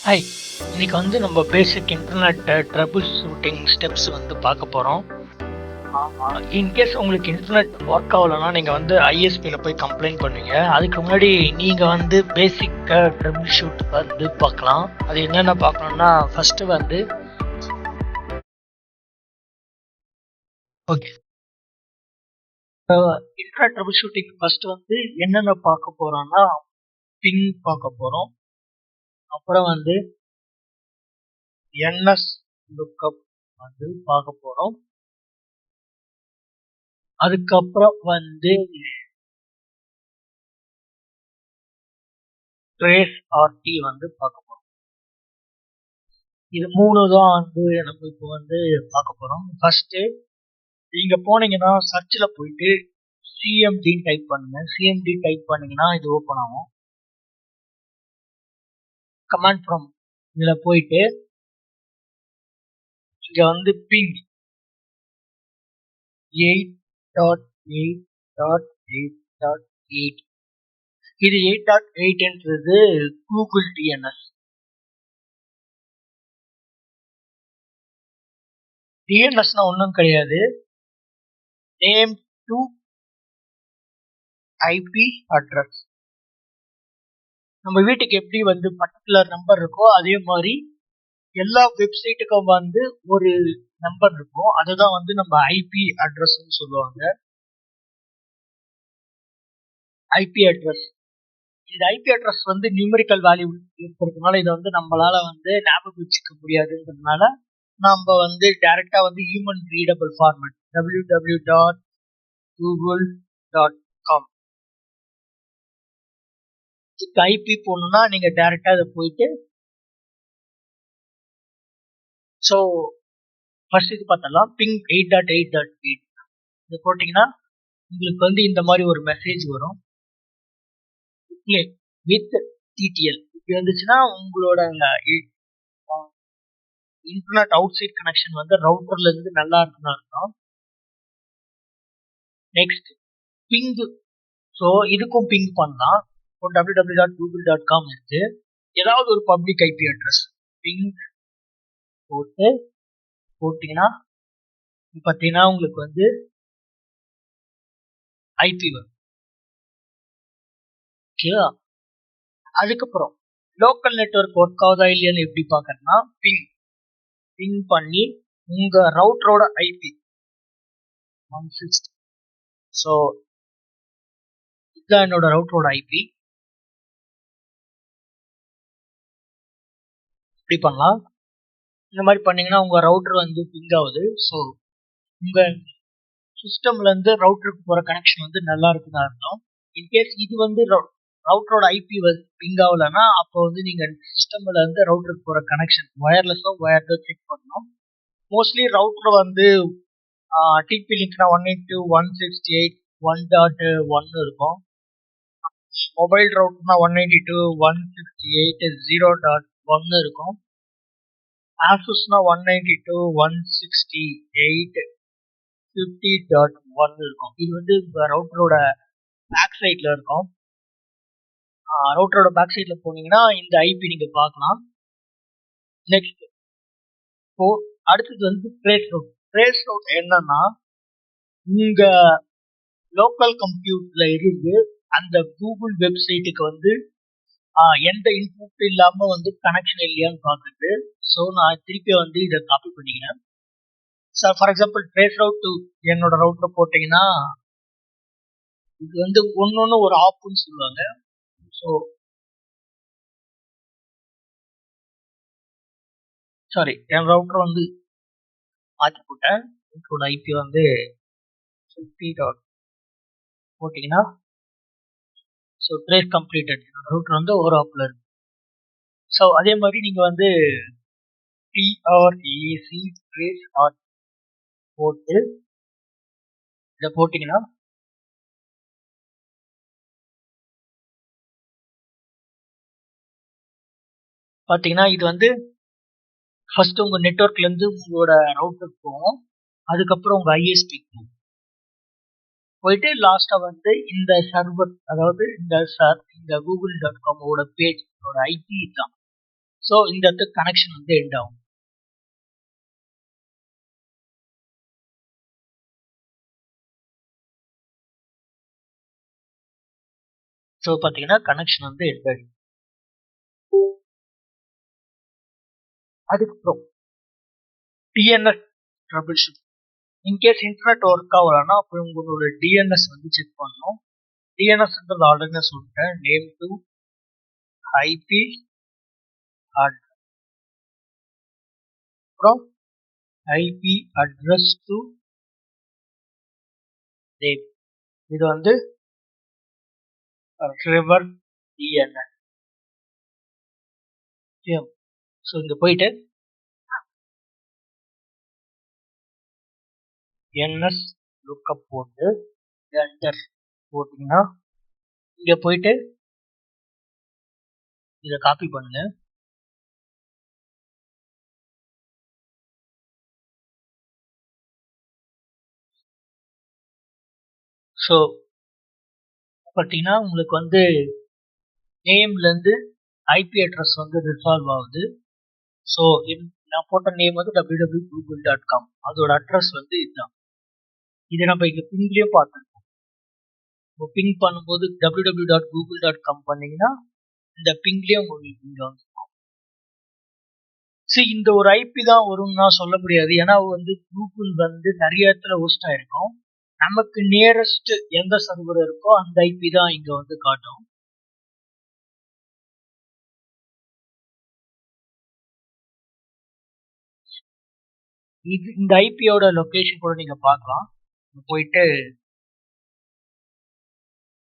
Hi! இன்னைக்கு வந்து நம்ம பேசிக் இன்டர்நெட் ட்ரபிள் ஷூட்டிங் ஸ்டெப்ஸ் வந்து பார்க்க போகிறோம். இன்கேஸ் உங்களுக்கு இன்டர்நெட் ஒர்க் ஆகலைன்னா நீங்கள் வந்து ஐஎஸ்பியில் போய் கம்ப்ளைண்ட் பண்ணுவீங்க. அதுக்கு முன்னாடி நீங்கள் வந்து பேசிக் ட்ரபிள் ஷூட் வந்து பார்க்கலாம். அது என்னென்ன பார்க்கணுன்னா ஃபஸ்ட்டு வந்து okay internet trouble shooting first வந்து என்னென்ன பார்க்க போகிறோம்னா பிங் பார்க்க போகிறோம். அப்புறம் வந்து என்எஸ் லுக்கப் வந்து பார்க்க போகிறோம். அதுக்கப்புறம் வந்து ட்ரேஸ் ஆர்டி வந்து பார்க்க போறோம். இது 3 தான் வந்து நம்ம இப்போ வந்து பார்க்க போறோம். ஃபர்ஸ்ட் நீங்க போனீங்கன்னா சர்ச்ல போயிட்டு சிஎம்டி டைப் பண்ணுங்க. சிஎம்டி டைப் பண்ணீங்கன்னா இது ஓபன் ஆகும். கமாண்ட் ப்ராம்ப்ட் இதுல போயிட்டு இங்க வந்து பிங் 8.8.8.8 இது 8.8ன்றது கூகுள் டிஎன்எஸ். டிஎன்எஸ்னா ஒன்றும் கிடையாது, நேம் டு ஐபி அட்ரஸ். நம்ம வீட்டுக்கு எப்படி வந்து பர்டிகுலர் நம்பர் இருக்கோ அதே மாதிரி எல்லா வெப்சைட்டுக்கும் வந்து ஒரு நம்பர் இருக்கும். அதுதான் வந்து நம்ம ஐபி அட்ரஸ்ன்னு சொல்லுவாங்க. ஐபி அட்ரஸ், இந்த ஐபி அட்ரஸ் வந்து நியூமெரிக்கல் வேல்யூ இருக்கிறதுனால இதை வந்து நம்மளால வந்து ஞாபகம் வச்சுக்க முடியாதுன்றதுனால நம்ம வந்து டைரக்டா வந்து human readable format www.google.com IP போடணும்னா நீங்க டைரக்டா இதை போயிட்டு ஸோ ஃபர்ஸ்ட் இது பார்த்தலாம். பிங் 8.8.8 இது போட்டிங்கன்னா உங்களுக்கு வந்து இந்த மாதிரி ஒரு மெசேஜ் வரும். வித் டிடிஎல் இப்படி வந்துச்சுன்னா உங்களோட இன்டர்நெட் அவுட் சைட் கனெக்ஷன் வந்து ரவுட்டர்ல இருந்து நல்லா இருக்குன்னு அர்த்தம். நெக்ஸ்ட் பிங், ஸோ இதுக்கும் பிங் பண்ணலாம். www.google.com இருக்கு. ஏதாவது ஒரு பப்ளிக் ஐபி அட்ரஸ் பிங் போட்டீங்கன்னா பார்த்தீங்கன்னா உங்களுக்கு வந்து ஐபி வரும். ஓகேவா? அதுக்கப்புறம் லோக்கல் நெட்வொர்க் ஒர்க் ஆகுதா இல்லையான்னு எப்படி பார்க்கறதுனா பிங் பண்ணி உங்க ரவுட்டரோட ஐபி 160. ஸோ இதுதான் என்னோட ரவுட்டரோட ஐபி. இப்படி பண்ணலாம். இந்த மாதிரி பண்ணீங்கன்னா உங்க ரவுட்டர் வந்து பிங் ஆகுது. ஸோ உங்க சிஸ்டம்ல இருந்து ரவுட்டருக்கு போற கனெக்ஷன் வந்து நல்லா இருக்குன்னு அர்த்தம். இன்கேஸ் இது வந்து ரவுட்டரோட ஐபி பிங் ஆகலன்னா அப்போ வந்து நீங்க சிஸ்டம்ல இருந்து ரவுட்டருக்கு போற கனெக்ஷன் வயர்லெஸ்ஸோ வயர்டோ செக் பண்ணணும். மோஸ்ட்லி ரவுட்டர் வந்து டிபி லிங்க்னா 192.168.1.1 இருக்கும். மொபைல் ரவுட்டர்னா 192.168.0.1 இருக்கும். ஆசூஸ்னா 192.168.50.1 இருக்கும். இது வந்து ரவுட்டரோட பேக் சைட்ல இருக்கும். ரவுட்டரோட பேக் சைட்ல போனீங்கன்னா இந்த ஐபி நீங்க பார்க்கலாம். நெக்ஸ்ட் அடுத்தது வந்து ட்ரேஸ் ரவுட். ட்ரேஸ் ரவுட் என்னன்னா உங்க லோக்கல் கம்ப்யூட்டர்ல இருந்து அந்த கூகுள் வெப்சைட்டுக்கு வந்து எந்த இன்புட் இல்லாம வந்து கனெக்ஷன் இல்லையான்னு பார்த்துட்டு ஸோ நான் திருப்பி வந்து இதை காப்பி பண்ணிக்கிறேன். Sir for example trace route to என்னோட ரவுட்டர் போட்டீங்கன்னா இது வந்து ஒன்னொன்னு ஒரு ஆப்னு சொல்லுவாங்க. ஸோ சாரி, என் ரவுட்டர் வந்து மாற்றி போட்டேன். ரவுட்டரோட ஐபி வந்து 50. போட்டிங்கன்னா ஸோ ட்ரேஸ் கம்ப்ளீட்டட். ரவுட்டர் வந்து ஒரு ஆப்ல இருக்கு. ஸோ அதே மாதிரி நீங்க வந்து டிஆர்ஏசி ட்ரேஸ் ஆர் போட்டு இதை போட்டிங்கன்னா பார்த்தீங்கன்னா இது வந்து ஃபர்ஸ்ட் உங்க நெட்வொர்க்ல இருந்து உங்களோட ரவுட்டருக்கு போகும். அதுக்கப்புறம் உங்க ஐஎஸ்பி போயிட்டு லாஸ்டா வந்து இந்த சர்வர், அதாவது இந்த கூகுள்.com பேஜ் ஐபி தான். ஸோ இந்த இடத்துக்கு கனெக்ஷன் வந்து எண்ட் ஆகும். ஸோ பார்த்தீங்கன்னா கனெக்ஷன் வந்து எண்ட் ஆகும். அதுக்கப்புறம் DNS troubleshoot. In case internet work ஆகலன்னா அப்போ உங்களோட டிஎன்எஸ் வந்து செக் பண்ணணும். டிஎன்எஸ்ன்றது ஆல்ரெடி நான் சொல்லிட்டேன். நேம் டு ஐபி அப்புறம் ஐபி அட்ரஸ் டு நேம். இது வந்து ரிவர் டிஎன்எஸ். ஸோ இங்கே போயிட்டு என்எஸ் லுக்கப் போட்டு என்டர் போட்டிங்கன்னா இங்கே போயிட்டு இதை காப்பி பண்ணுங்க. ஸோ பார்த்தீங்கன்னா உங்களுக்கு வந்து நேம்லேருந்து ஐபி அட்ரஸ் வந்து ரிசால்வ் ஆகுது. ஸோ நான் போட்ட நேம் வந்து www.google.com. அதோட அட்ரஸ் வந்து இதுதான். இதை நம்ம இங்கே பிங்லேயும் பார்த்துருக்கோம். இப்போ பிங் பண்ணும்போது www.google.com பண்ணீங்கன்னா இந்த பிங்லேயும் உங்களுக்கு இங்கே வந்து இந்த ஒரு ஐபி தான் வரும்னா சொல்ல முடியாது. ஏன்னா வந்து கூகுள் வந்து நிறைய இடத்துல ஹோஸ்ட் ஆயிருக்கும். நமக்கு நியரஸ்ட் எந்த சர்வர் இருக்கோ அந்த ஐபி தான் இங்க வந்து காட்டும். இந்த ஐபியோட லொகேஷன் கூட நீங்க பார்க்கலாம். போயிட்டு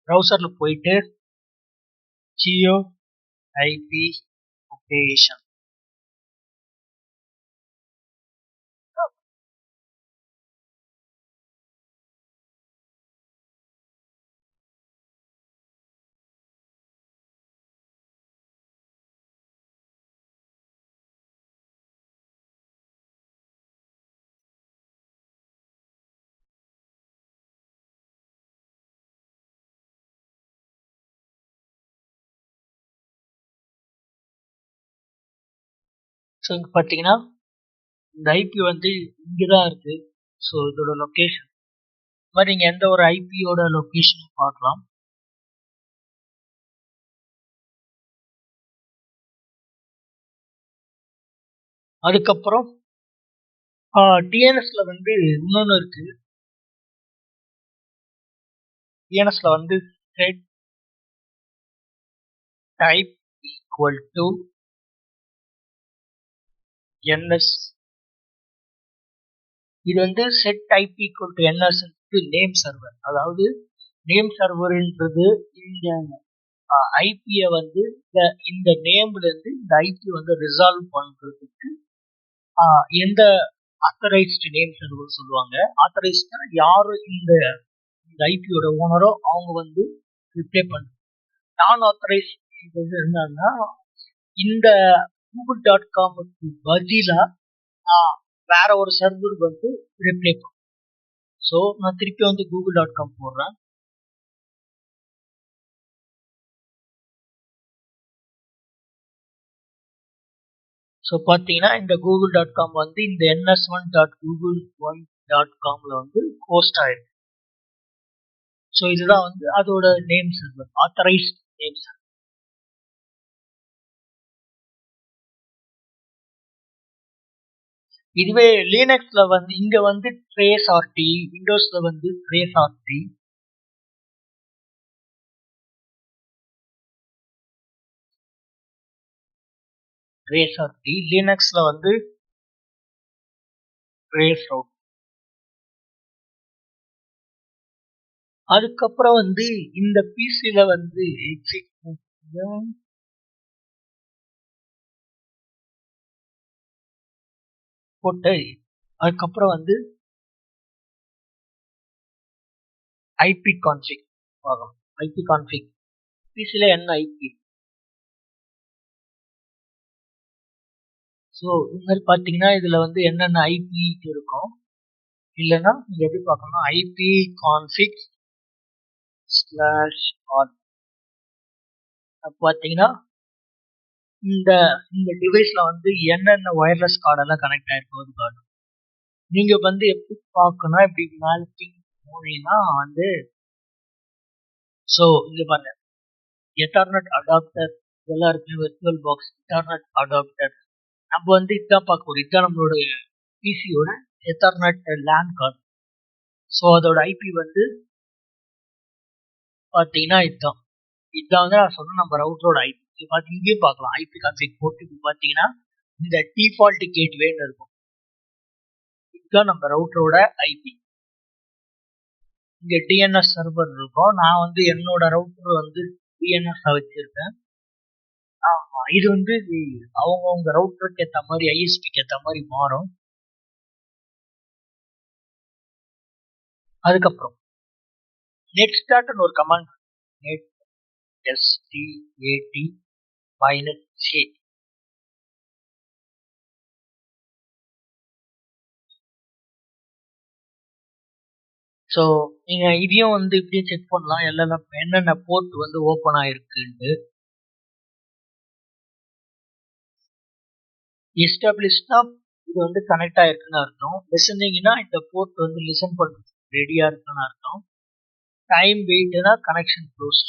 ப்ரௌசர்ல போயிட்டு ஜியோ ஐபி லொகேஷன் ஸோ இங்கே பார்த்தீங்கன்னா இந்த ஐபி வந்து இங்கே தான் இருக்கு. ஸோ இதோட லொக்கேஷன் மாதிரி நீங்கள் எந்த ஒரு ஐபியோட லொக்கேஷன் பார்க்கலாம். அதுக்கப்புறம் டிஎன்எஸ்ல வந்து இன்னொன்று இருக்கு. டிஎன்எஸ்ல வந்து set type equal to ns. இது வந்து set type equal to ns name server. அதாவது நேம் சர்வர்ன்றது இந்த ஐபியை வந்து இந்த நேம்ல இருந்து இந்த ஐபி வந்து ரிசால்வ் பண்றதுக்கு எந்த ஆத்தரைஸ்டு நேம் சர்வர் சொல்லுவாங்க. ஆத்தரைஸ்டா யாரு இந்த ஐபியோட ஓனரோ அவங்க வந்து ரிப்ளை பண்ண. நான் ஆத்தரைஸ் இருந்தாங்கன்னா இந்த google.com பதிலா வேற ஒரு சர்வர் வந்து ரிப்ளை பண்ணும். ஸோ நான் திருப்பி வந்து google.com போடுறேன். ஸோ பார்த்தீங்கன்னா இந்த google.com வந்து இந்த ns1.google1.comல வந்து ஹோஸ்ட் ஆயிருக்கு. ஸோ இதுதான் வந்து அதோட name server, authorised name server. இதுவே லினக்ஸ்ல வந்து இங்க வந்து ட்ரேஸ் ஆர்டி, விண்டோஸ்ல வந்து ட்ரேஸ் ஆர்டி. ட்ரேஸ் ஆர்டி லினக்ஸ்ல வந்து ட்ரேஸ் ரவுட். அதுக்கப்புறம் வந்து இந்த பிசில வந்து எக்ஸிட் போட்டு அதுக்கப்புறம் வந்து ஐபி கான்ஃபிக் ஆகும். ஐபி கான்ஃபிக் பிசில என்ன ஐபி. ஸோ இந்த மாதிரி பார்த்தீங்கன்னா இதுல வந்து என்னென்ன ஐபி இருக்கும். இல்லைன்னா நீங்க எப்படி பார்க்கணும், ஐபி கான்ஃபிக் /all பார்த்தீங்கன்னா இந்த இந்த டிவைஸ்ல வந்து என்னென்ன ஒயர்லெஸ் கார்டெல்லாம் கனெக்ட் ஆயிருக்கும் கார்டு நீங்க வந்து எப்படி பார்க்கணும் இப்படி மேல போனீங்கன்னா வந்து ஸோ இங்க பாருங்க எத்தர்நெட் அடாப்டர் இதெல்லாம் இருக்கு விர்ச்சுவல் பாக்ஸ் எத்தர்நெட் அடாப்டர் நம்ம வந்து இதான் பார்க்க போறோம் இதுதான் நம்மளோட பிசியோட எத்தர்நெட் லேன் கார்டு ஸோ அதோட ஐபி வந்து பார்த்தீங்கன்னா இதுதான் வந்து நான் சொன்ன நம்ம ரவுட்டரோட ஐபி இங்கேயும் பார்க்கலாம் ஐபி கான்ஃபிக் போட்டு இப்போ பார்த்தீங்கன்னா இந்த டிஃபால்ட் கேட்வேன்னு இருக்கும் இதுதான் நம்ம ரவுட்டரோட ஐபி இங்க டிஎன்எஸ் சர்வர் இருக்கும் நான் வந்து என்னோட ரவுட்டர் வந்து டிஎன்எஸ் வச்சிருக்கேன் இது வந்து அவங்கவுங்க ரவுட்டருக்கு ஏற்ற மாதிரி ஐஎஸ்பிக்கு ஏற்ற மாதிரி மாறும் அதுக்கப்புறம் நெட் ஸ்டார்ட்னு ஒரு command net STAT -J so நீங்க இதையும் வந்து இப்படியும் செக் பண்ணலாம் என்னென்ன போர்ட் வந்து ஓப்பன் ஆயிருக்குன்னு எஸ்டாப்ளிஷ்னா இது வந்து கனெக்ட் ஆயிருக்குன்னு அர்த்தம் லிசனிங்னா இந்த போர்ட் வந்து லிசன் பண்ண ரெடியா இருக்குன்னு அர்த்தம் டைம் வெயிட்னா கனெக்ஷன் க்ளோஸ்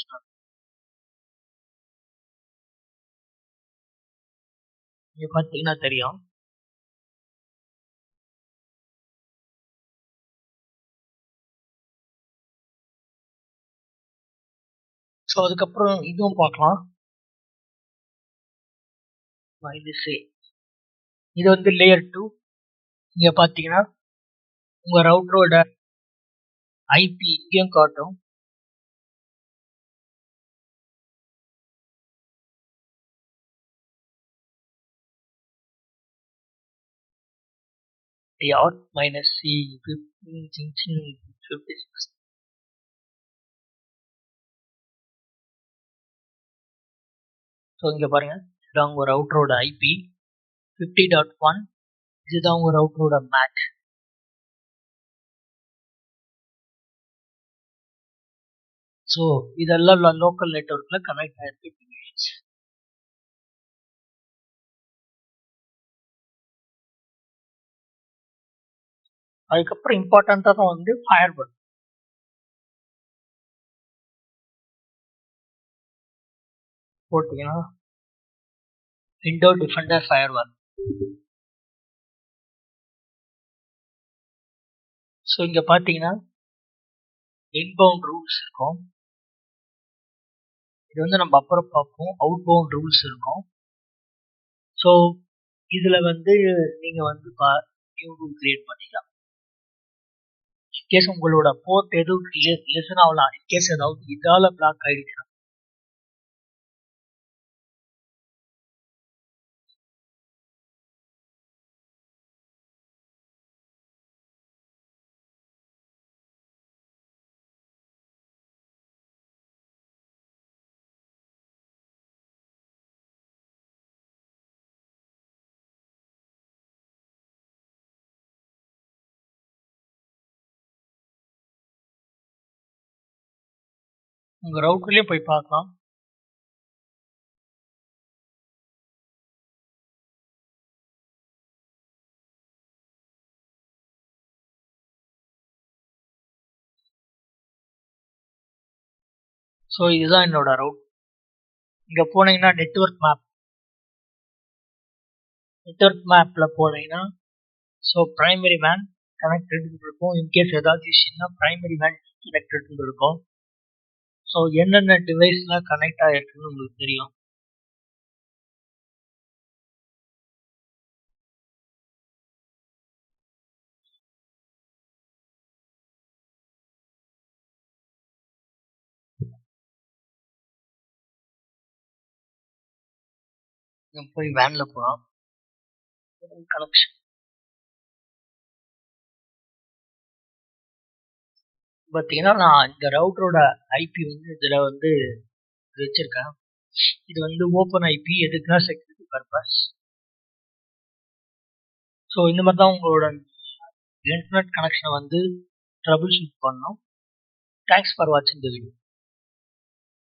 நீங்க பார்த்தீங்கன்னா தெரியும் ஸோ அதுக்கப்புறம் இதுவும் பார்க்கலாம் இது வந்து லேயர் 2 இங்க பார்த்தீங்கன்னா உங்க ரவுட்டரோட ஐபி இங்கேயும் காட்டும் -C 56 ஸோ இங்க பாருங்க இதுதான் உங்க ரவுட்டரோட ஐபி 50.1 இதுதான் உங்க ரவுட்டரோட மேக் ஸோ இதெல்லாம் லோக்கல் நெட்வொர்க்ல கனெக்ட் ஆயிருக்கு அதுக்கப்புறம் இம்பார்ட்டண்டா வந்து ஃபயர்வால் போட்டீங்கன்னா விண்டோ டிஃபெண்டர் ஃபயர்வால் ஸோ இங்க பாத்தீங்கன்னா இன்பவுண்ட் ரூல்ஸ் இருக்கும் இது வந்து நம்ம அப்புறம் பார்ப்போம் அவுட்பவுண்ட் ரூல்ஸ் இருக்கும் ஸோ இதுல வந்து நீங்க வந்து நியூ ரூல் கிரியேட் பண்ணிக்கலாம் இன்கேஸ் உங்களோட போர்ட் எதுவும் லிசன் ஆகலாம் இன்கேஸ் ஏதாவது இதால பிளாக் ஆயிடுச்சுன்னா உங்க ரவுட்டர்லயே போய் பார்க்கலாம் ஸோ இதுதான் என்னோட ரவுட் இங்க போனீங்கன்னா நெட்வொர்க் மேப்ல போனீங்கன்னா ஸோ பிரைமரி வேன் கனெக்டட் இருக்கும் இன்கேஸ் ஏதாவது இஷ்யூனா பிரைமரி வேன் கனெக்டட் இருக்கும் ஸோ என்னென்ன டிவைஸ்லாம் கனெக்ட் ஆகிருக்குன்னு உங்களுக்கு தெரியும் போய் வேன்ல போகலாம் கனெக்ஷன் பார்த்தீங்கன்னா நான் இந்த ரவுட்டரோட ஐபி வந்து இதில் வந்து வச்சிருக்கேன் இது வந்து ஓப்பன் ஐபி எதுக்குன்னா செக்யூரிட்டி பர்பஸ் ஸோ இந்த மாதிரி தான் உங்களோட இன்டர்நெட் கனெக்ஷனை வந்து ட்ரபிள் ஷூட் பண்ணணும் தேங்க்ஸ் ஃபார் வாட்சிங் த வீடியோ